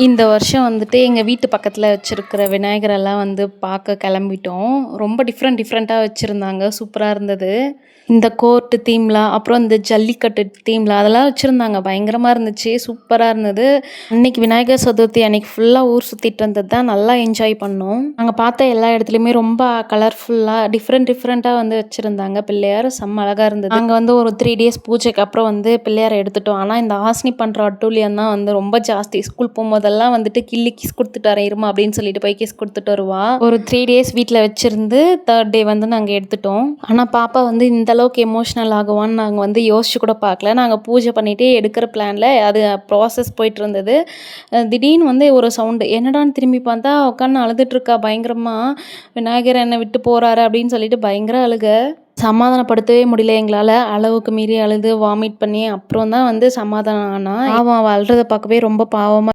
இந்த வருஷம் வந்துட்டு எங்கள் வீட்டு பக்கத்தில் வச்சுருக்கிற விநாயகரெல்லாம் வந்து பார்க்க கிளம்பிட்டோம். ரொம்ப டிஃப்ரெண்ட்டாக வச்சுருந்தாங்க. சூப்பராக இருந்தது. இந்த கோர்ட்டு தீம்ல, அப்புறம் இந்த ஜல்லிக்கட்டு தீம்ல அதெல்லாம் வச்சுருந்தாங்க. பயங்கரமாக இருந்துச்சு. சூப்பராக இருந்தது. அன்னைக்கு விநாயகர் சதுர்த்தி அன்னைக்கு ஃபுல்லாக ஊர் சுற்றிட்டு வந்தது தான் நல்லா என்ஜாய் பண்ணோம். நாங்கள் பார்த்த எல்லா இடத்துலையுமே ரொம்ப கலர்ஃபுல்லாக டிஃப்ரெண்ட்டாக வந்து வச்சுருந்தாங்க. பிள்ளையார் செம்ம அழகாக இருந்தது. நாங்கள் வந்து ஒரு 3 டேஸ் பூஜைக்கு அப்புறம் வந்து பிள்ளையாரை எடுத்துட்டோம். ஆனால் இந்த ஆசினி பண்ணுற அட்டூழியம் தான் வந்து ரொம்ப ஜாஸ்தி. ஸ்கூல் போகும்போதெல்லாம் வந்துட்டு கிஸ் கொடுத்துட்டு வரேன் இருமா அப்படின்னு சொல்லிட்டு போய் கிஸ் கொடுத்துட்டு வருவா. ஒரு 3 டேஸ் வீட்டில் வச்சிருந்து 3rd டே வந்து நாங்கள் எடுத்துட்டோம். ஆனால் பாப்பா வந்து இந்த அளவுக்கு எமோஷ்னல் ஆகுவான்னு நாங்கள் வந்து யோசிச்சு கூட பார்க்கல. நாங்கள் பூஜை பண்ணிகிட்டே எடுக்கிற பிளானில் அது ப்ராசஸ் போயிட்டு இருந்தது. திடீர்னு வந்து ஒரு சவுண்டு, என்னடான்னு திரும்பி பார்த்தா உட்காந்து அழுதுட்ருக்கா பயங்கரமாக. விநாயகர் என்னை விட்டு போகிறாரு அப்படின்னு சொல்லிட்டு பயங்கர அழுக. சமாதானப்படுத்தவே முடியல எங்களால். அளவுக்கு மீறி அழுது வாமிட் பண்ணி அப்புறம் தான் வந்து சமாதானம் ஆனா. அவள் அழுறதை பார்க்கவே ரொம்ப பாவமாக